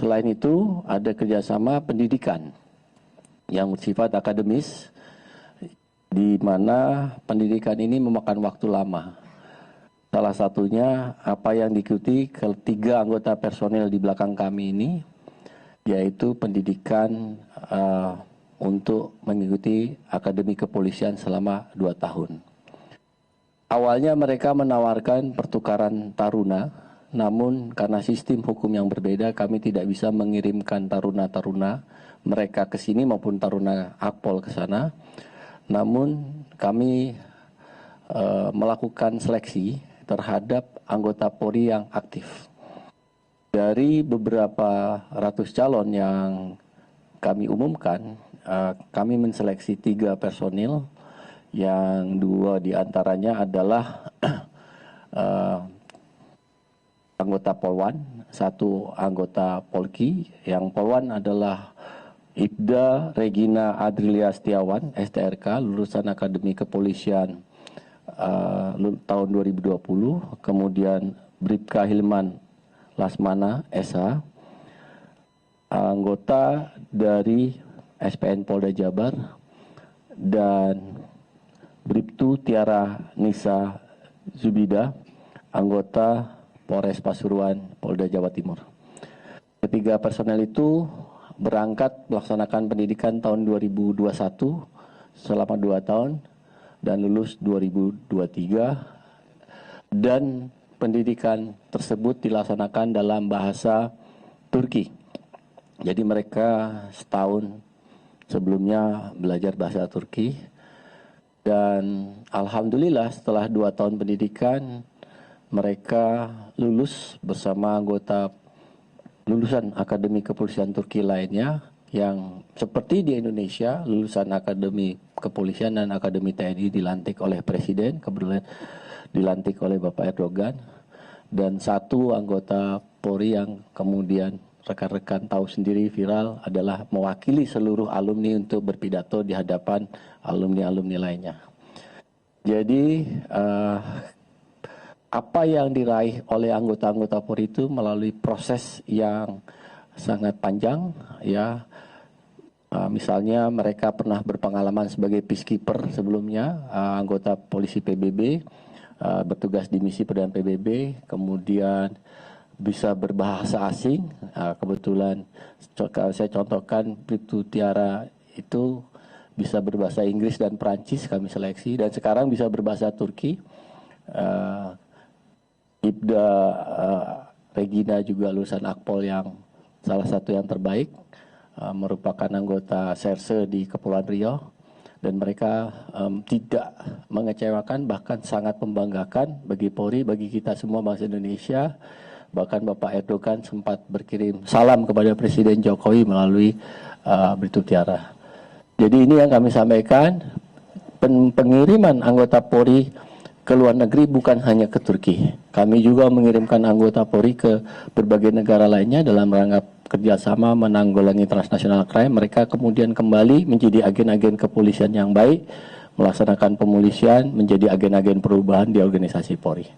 Selain itu, ada kerjasama pendidikan yang bersifat akademis, di mana pendidikan ini memakan waktu lama. Salah satunya apa yang diikuti ketiga anggota personel di belakang kami ini, yaitu pendidikan untuk mengikuti Akademi Kepolisian selama 2 tahun. Awalnya mereka menawarkan pertukaran taruna, namun karena sistem hukum yang berbeda, kami tidak bisa mengirimkan taruna-taruna mereka ke sini maupun taruna Akpol ke sana. Namun kami melakukan seleksi terhadap anggota Polri yang aktif. Dari beberapa ratus calon yang kami umumkan, kami menseleksi 3 personil, yang 2 diantaranya adalah anggota Polwan, 1 anggota Polki. Yang Polwan adalah Ibda Regina Adrilia Setiawan, STRK, lulusan Akademi Kepolisian tahun 2020. Kemudian Bribka Hilman Lasmana, SH, anggota dari SPN Polda Jabar, dan Bribtu Tiara Nisa Zubida, anggota Polres Pasuruan, Polda Jawa Timur. Ketiga personel itu berangkat melaksanakan pendidikan tahun 2021 selama 2 tahun dan lulus 2023, dan pendidikan tersebut dilaksanakan dalam bahasa Turki. Jadi mereka setahun sebelumnya belajar bahasa Turki. Dan alhamdulillah setelah 2 tahun pendidikan, mereka lulus bersama anggota lulusan Akademi Kepolisian Turki lainnya yang seperti di Indonesia, lulusan Akademi Kepolisian dan Akademi TNI dilantik oleh Presiden, kebetulan dilantik oleh Bapak Erdogan, dan 1 anggota Polri yang kemudian rekan-rekan tahu sendiri viral adalah mewakili seluruh alumni untuk berpidato di hadapan alumni-alumni lainnya. Jadi apa yang diraih oleh anggota-anggota Polri itu melalui proses yang sangat panjang, ya. Misalnya mereka pernah berpengalaman sebagai peacekeeper sebelumnya, anggota polisi PBB, bertugas di misi perdamaian PBB, kemudian bisa berbahasa asing. Kebetulan saya contohkan Bribtu Tiara itu bisa berbahasa Inggris dan Perancis, kami seleksi, dan sekarang bisa berbahasa Turki. Ibda Regina juga lulusan Akpol yang salah satu yang terbaik, merupakan anggota Serse di Kepulauan Riau, dan mereka tidak mengecewakan, bahkan sangat membanggakan bagi Polri, bagi kita semua bangsa Indonesia. Bahkan Bapak Erdogan sempat berkirim salam kepada Presiden Jokowi melalui Bribtu Tiara. Jadi ini yang kami sampaikan, pengiriman anggota Polri ke luar negeri bukan hanya ke Turki. Kami juga mengirimkan anggota Polri ke berbagai negara lainnya dalam rangka kerjasama menanggulangi transnational crime. Mereka kemudian kembali menjadi agen-agen kepolisian yang baik, melaksanakan pemolisian, menjadi agen-agen perubahan di organisasi Polri.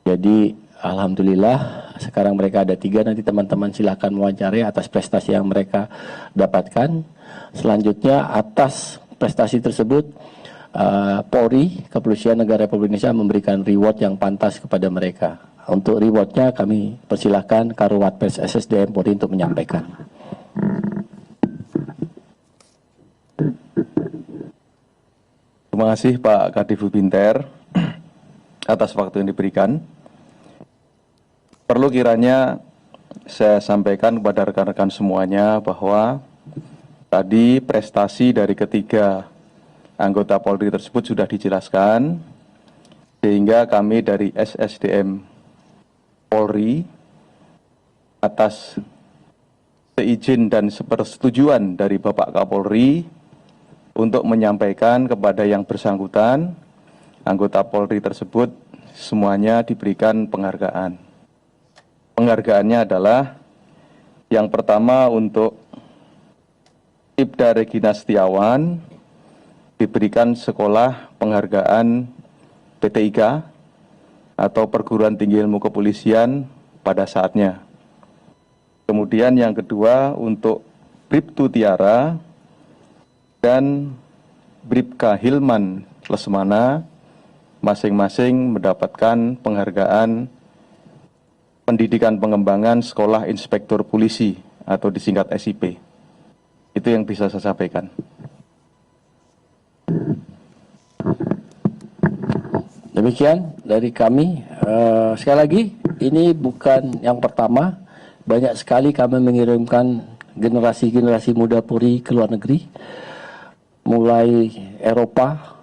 Jadi alhamdulillah sekarang mereka ada 3, nanti teman-teman silahkan mewawancari atas prestasi yang mereka dapatkan. Selanjutnya atas prestasi tersebut, Polri, Kepolisian Negara Republik Indonesia memberikan reward yang pantas kepada mereka. Untuk rewardnya kami persilahkan Karuat Pers SSDM Polri untuk menyampaikan. Terima kasih Pak Kadif Binter atas waktu yang diberikan. Perlu kiranya saya sampaikan kepada rekan-rekan semuanya bahwa tadi prestasi dari ketiga anggota Polri tersebut sudah dijelaskan, sehingga kami dari SSDM Polri atas seizin dan sepersetujuan dari Bapak Kapolri untuk menyampaikan kepada yang bersangkutan, anggota Polri tersebut semuanya diberikan penghargaan. Penghargaannya adalah yang pertama untuk Ibda Regina Setiawan diberikan sekolah penghargaan PTIK atau Perguruan Tinggi Ilmu Kepolisian pada saatnya. Kemudian Kemudian yang kedua untuk Bribtu Tiara dan Bribka Hilman Lesmana masing-masing mendapatkan penghargaan Pendidikan Pengembangan Sekolah Inspektur Polisi atau disingkat SIP. Itu yang bisa saya sampaikan. Demikian dari kami. Sekali lagi, ini bukan yang pertama. Banyak sekali kami mengirimkan generasi-generasi muda Polri ke luar negeri. Mulai Eropa,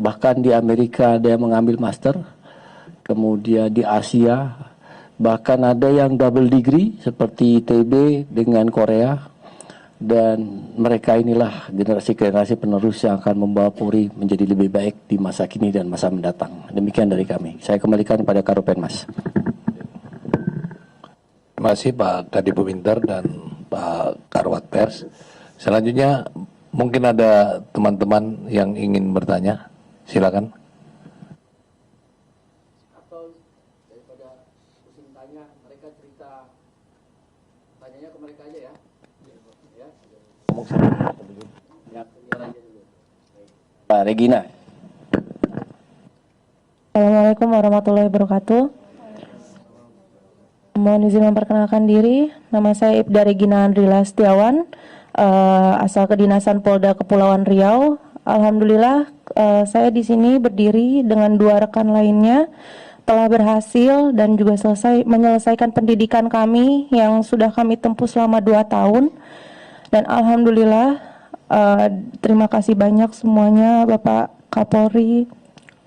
bahkan di Amerika ada yang mengambil master. Kemudian di Asia, bahkan ada yang double degree seperti ITB dengan Korea. Dan mereka inilah generasi-generasi penerus yang akan membawa Polri menjadi lebih baik di masa kini dan masa mendatang. Demikian dari kami. Saya kembalikan kepada Karopenmas. Terima kasih Pak Kadif Binter dan Pak Karwat Pers. Selanjutnya mungkin ada teman-teman yang ingin bertanya. Silakan. Atau daripada pusing tanya, mereka cerita, tanyanya ke mereka aja ya. Pak Regina. Assalamualaikum warahmatullahi wabarakatuh. Mohon izin memperkenalkan diri. Nama saya Ibda Regina Andrila Setiawan, asal kedinasan Polda Kepulauan Riau. Alhamdulillah, saya di sini berdiri dengan 2 rekan lainnya telah berhasil dan juga menyelesaikan pendidikan kami yang sudah kami tempuh selama 2 tahun. Dan alhamdulillah, terima kasih banyak semuanya, Bapak Kapolri,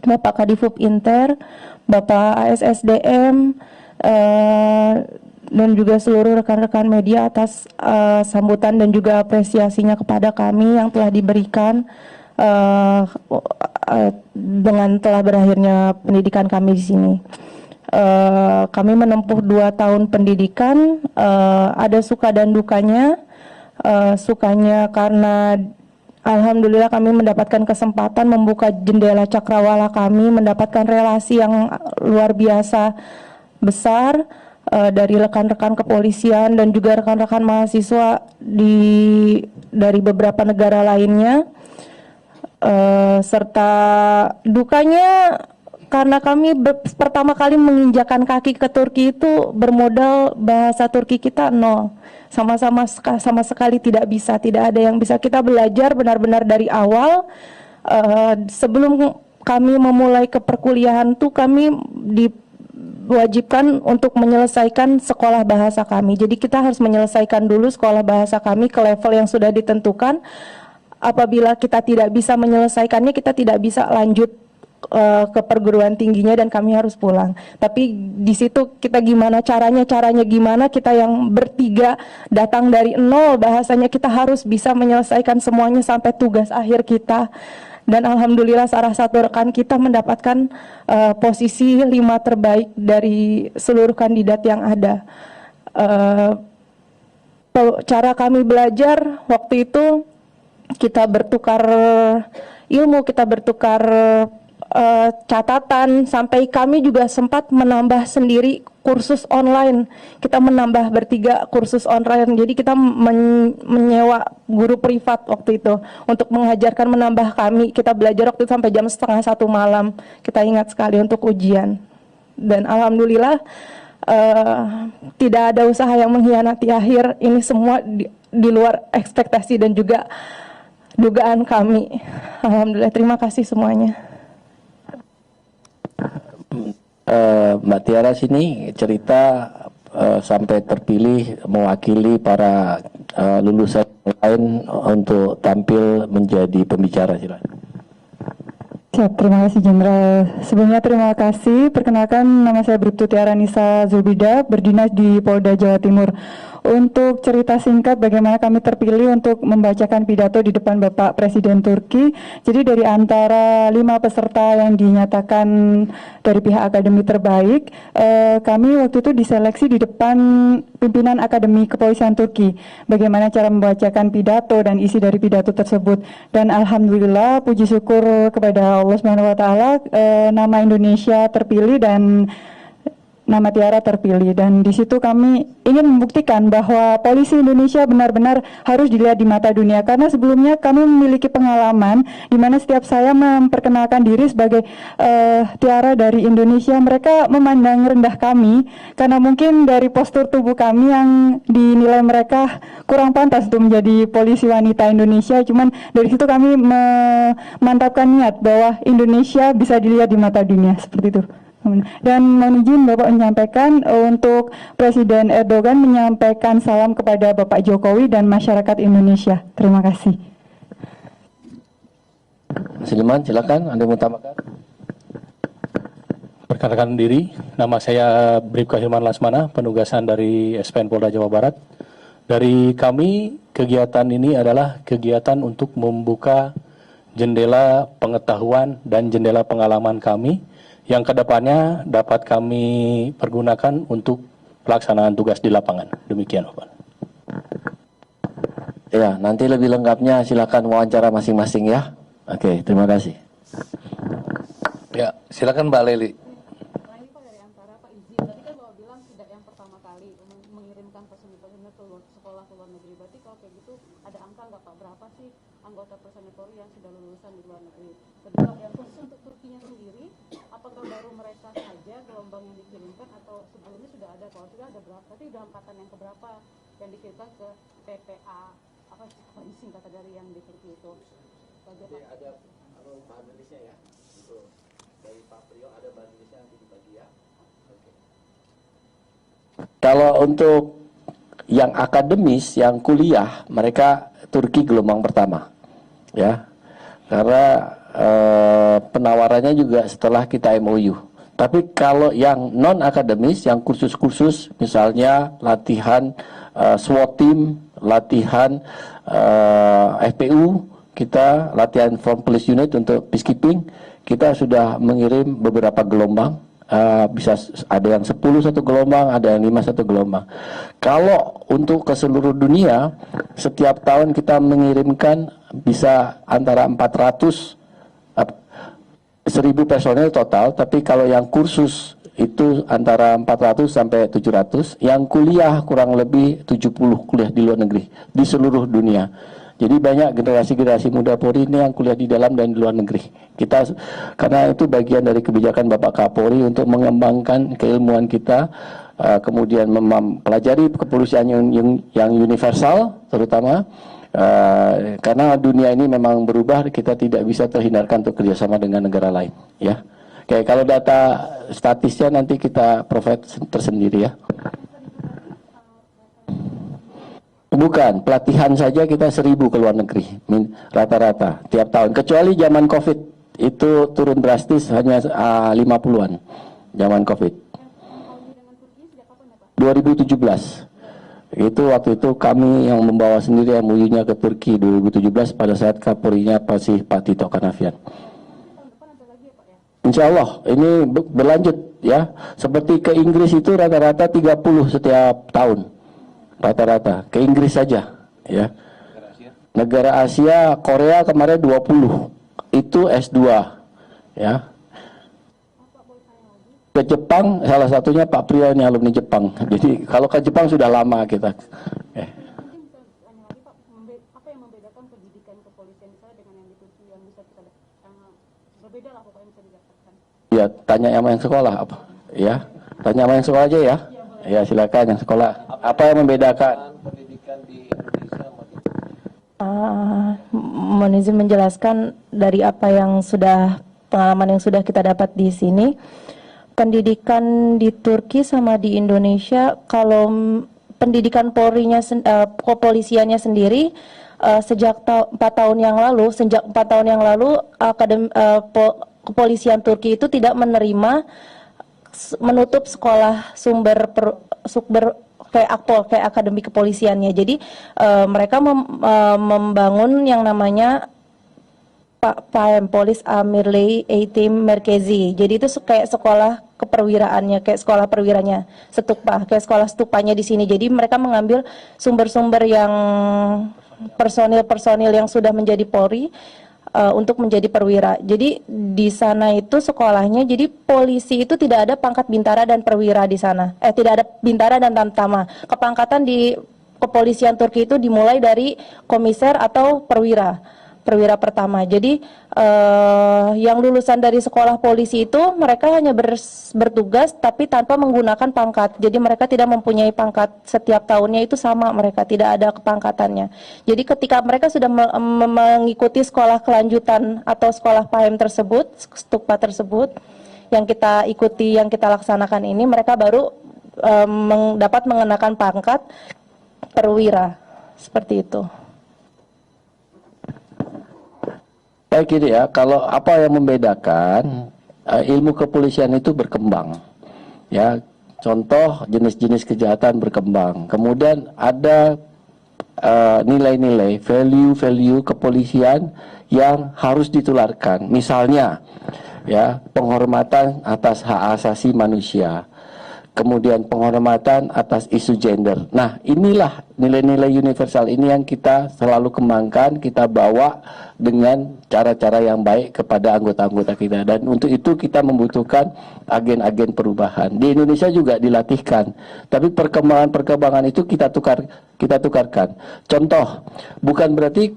Bapak Kadifub Inter, Bapak ASSDM, dan juga seluruh rekan-rekan media atas sambutan dan juga apresiasinya kepada kami yang telah diberikan dengan telah berakhirnya pendidikan kami di sini. Kami menempuh 2 tahun pendidikan, ada suka dan dukanya. Sukanya karena alhamdulillah kami mendapatkan kesempatan membuka jendela cakrawala kami, mendapatkan relasi yang luar biasa besar dari rekan-rekan kepolisian dan juga rekan-rekan mahasiswa dari beberapa negara lainnya. Serta dukanya karena kami pertama kali menginjakan kaki ke Turki itu bermodal bahasa Turki kita nol. Sama sekali tidak bisa, tidak ada yang bisa. Kita belajar benar-benar dari awal. Sebelum kami memulai ke perkuliahan tuh kami diwajibkan untuk menyelesaikan sekolah bahasa kami. Jadi kita harus menyelesaikan dulu sekolah bahasa kami ke level yang sudah ditentukan. Apabila kita tidak bisa menyelesaikannya, kita tidak bisa lanjut ke perguruan tingginya dan kami harus pulang. Tapi di situ kita caranya gimana, kita yang bertiga datang dari nol, bahasanya kita harus bisa menyelesaikan semuanya sampai tugas akhir kita. Dan alhamdulillah salah satu rekan kita mendapatkan posisi 5 terbaik dari seluruh kandidat yang ada. Cara kami belajar waktu itu kita bertukar ilmu, kita bertukar catatan, sampai kami juga sempat menambah sendiri kursus online. Kita menambah bertiga kursus online, jadi kita menyewa guru privat waktu itu untuk mengajarkan, menambah kami. Kita belajar waktu itu sampai jam 12:30 malam, kita ingat sekali untuk ujian. Dan alhamdulillah tidak ada usaha yang mengkhianati akhir. Ini semua di luar ekspektasi dan juga dugaan kami. Alhamdulillah, terima kasih semuanya. Mbak Tiara sini cerita sampai terpilih mewakili para lulusan lain untuk tampil menjadi pembicara. Silakan. Siap, terima kasih Jenderal. Sebelumnya terima kasih. Perkenalkan, nama saya Bribtu Tiara Nisa Zulbida, berdinas di Polda Jawa Timur. Untuk cerita singkat bagaimana kami terpilih untuk membacakan pidato di depan Bapak Presiden Turki. Jadi dari antara 5 peserta yang dinyatakan dari pihak akademi terbaik, kami waktu itu diseleksi di depan pimpinan Akademi Kepolisian Turki. Bagaimana cara membacakan pidato dan isi dari pidato tersebut. Dan alhamdulillah, puji syukur kepada Allah Subhanahu wa taala, nama Indonesia terpilih dan nama Tiara terpilih, dan di situ kami ingin membuktikan bahwa polisi Indonesia benar-benar harus dilihat di mata dunia, karena sebelumnya kami memiliki pengalaman di mana setiap saya memperkenalkan diri sebagai Tiara dari Indonesia, mereka memandang rendah kami karena mungkin dari postur tubuh kami yang dinilai mereka kurang pantas untuk menjadi polisi wanita Indonesia. Cuman dari situ kami memantapkan niat bahwa Indonesia bisa dilihat di mata dunia, seperti itu. Dan mohon izin Bapak menyampaikan untuk Presiden Erdogan menyampaikan salam kepada Bapak Jokowi dan masyarakat Indonesia. Terima kasih. Sudirman, silakan Anda mau tambahkan. Perkenalkan diri, nama saya Bribka Hilman Lasmana, penugasan dari SPN Polda Jawa Barat. Dari kami, kegiatan ini adalah kegiatan untuk membuka jendela pengetahuan dan jendela pengalaman kami yang kedepannya dapat kami pergunakan untuk pelaksanaan tugas di lapangan. Demikian, Bapak. Ya, nanti lebih lengkapnya silakan wawancara masing-masing ya. Oke, terima kasih. Ya, silakan Mbak Leli. Anggota personil Polri yang sudah lulusan di luar negeri. Kedua, yang khusus untuk Turkinya sendiri, apakah baru mereka saja gelombang yang dikirimkan atau sebelumnya sudah ada? Kalau sudah ada berapa? Berarti udah angkatan yang keberapa yang dikirimkan ke PPA? Apa singkatan dari yang di Turki itu? Jadi ada bahan tulisnya ya. Itu dari Pak Priyo ada bahan tulisnya nanti dibagi ya. Oke. Kalau untuk yang akademis, yang kuliah, mereka Turki gelombang pertama. Ya, karena penawarannya juga setelah kita MOU. Tapi kalau yang non akademis, yang kursus-kursus, misalnya latihan SWAT team, latihan FPU, kita latihan Front Police Unit untuk peacekeeping, kita sudah mengirim beberapa gelombang. Bisa ada yang 10 satu gelombang, ada yang 5 satu gelombang. Kalau untuk ke seluruh dunia, setiap tahun kita mengirimkan bisa antara 400 1000 personel total, tapi kalau yang kursus itu antara 400 sampai 700, yang kuliah kurang lebih 70 kuliah di luar negeri di seluruh dunia. Jadi banyak generasi-generasi muda Polri ini yang kuliah di dalam dan di luar negeri. Kita karena itu bagian dari kebijakan Bapak Kapolri untuk mengembangkan keilmuan kita, kemudian mempelajari kepolisian yang universal, terutama karena dunia ini memang berubah, kita tidak bisa terhindarkan untuk kerjasama dengan negara lain. Ya, oke, kalau data statisnya nanti kita provide tersendiri ya. Bukan, pelatihan saja kita 1000 ke luar negeri rata-rata tiap tahun. Kecuali zaman COVID itu turun drastis hanya 50-an zaman COVID. 2017. Itu waktu itu kami yang membawa sendiri MOU-nya ke Turki 2017 pada saat Kapolrinya masih Pak Tito Karnavian. Insya Allah ini berlanjut ya. Seperti ke Inggris itu rata-rata 30 setiap tahun. Rata-rata ke Inggris saja ya. Negara Asia, Korea kemarin 20 itu S2 ya. Ke Jepang salah satunya Pak Priyo ini alumni Jepang. Jadi kalau ke Jepang sudah lama kita. Apa yang membedakan pendidikan kepolisian saya dengan yang di Turki yang bisa kita berbeda lah pokoknya bisa didapatkan? Ya tanya sama yang sekolah apa? Ya tanya sama yang sekolah aja ya. Ya silakan yang sekolah. Apa yang membedakan pendidikan di Indonesia? Mohon izin menjelaskan dari apa yang sudah pengalaman yang sudah kita dapat di sini. Pendidikan di Turki sama di Indonesia, kalau pendidikan Polrinya kepolisiannya sendiri sejak 4 tahun yang lalu, kepolisian Turki itu tidak menerima menutup sekolah sumber kayak Akpol, kayak akademi kepolisiannya. Jadi mereka membangun yang namanya PAM, Polis Amirli Eğitim Merkezi. Jadi itu kayak sekolah keperwiraannya, kayak sekolah perwiranya Stupa, kayak sekolah stupanya di sini. Jadi mereka mengambil sumber-sumber yang personil yang sudah menjadi Polri, untuk menjadi perwira. Jadi di sana itu sekolahnya, jadi polisi itu tidak ada pangkat bintara dan perwira di sana. Tidak ada bintara dan tamtama. Kepangkatan di kepolisian Turki itu dimulai dari komiser atau perwira pertama. Jadi yang lulusan dari sekolah polisi itu mereka hanya bertugas tapi tanpa menggunakan pangkat. Jadi mereka tidak mempunyai pangkat, setiap tahunnya itu sama, mereka tidak ada kepangkatannya. Jadi ketika mereka sudah mengikuti sekolah kelanjutan atau sekolah PAEM tersebut, Stukpa tersebut yang kita ikuti, yang kita laksanakan ini, mereka baru dapat mengenakan pangkat perwira, seperti itu. Baik ini ya, kalau apa yang membedakan ilmu kepolisian itu berkembang, ya. Contoh jenis-jenis kejahatan berkembang. Kemudian ada nilai-nilai, value-value kepolisian yang harus ditularkan. Misalnya, ya, penghormatan atas hak asasi manusia. Kemudian penghormatan atas isu gender. Nah, inilah nilai-nilai universal ini yang kita selalu kembangkan, kita bawa dengan cara-cara yang baik kepada anggota-anggota kita. Dan untuk itu kita membutuhkan agen-agen perubahan. Di Indonesia juga dilatihkan, tapi perkembangan itu kita tukarkan. Contoh, bukan berarti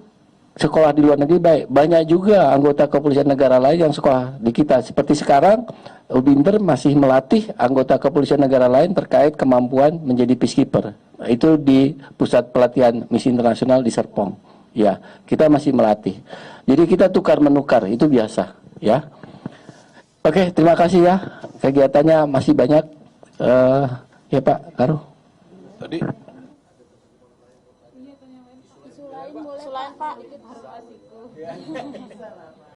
sekolah di luar negeri baik. Banyak juga anggota kepolisian negara lain yang sekolah di kita. Seperti sekarang, Ubinter masih melatih anggota kepolisian negara lain terkait kemampuan menjadi peacekeeper. Itu di pusat pelatihan misi internasional di Serpong. Ya, kita masih melatih. Jadi kita tukar-menukar, itu biasa. Ya. Oke, terima kasih ya. Kegiatannya masih banyak. Ya Pak Karu. Tadi Selain Pak, dikit harus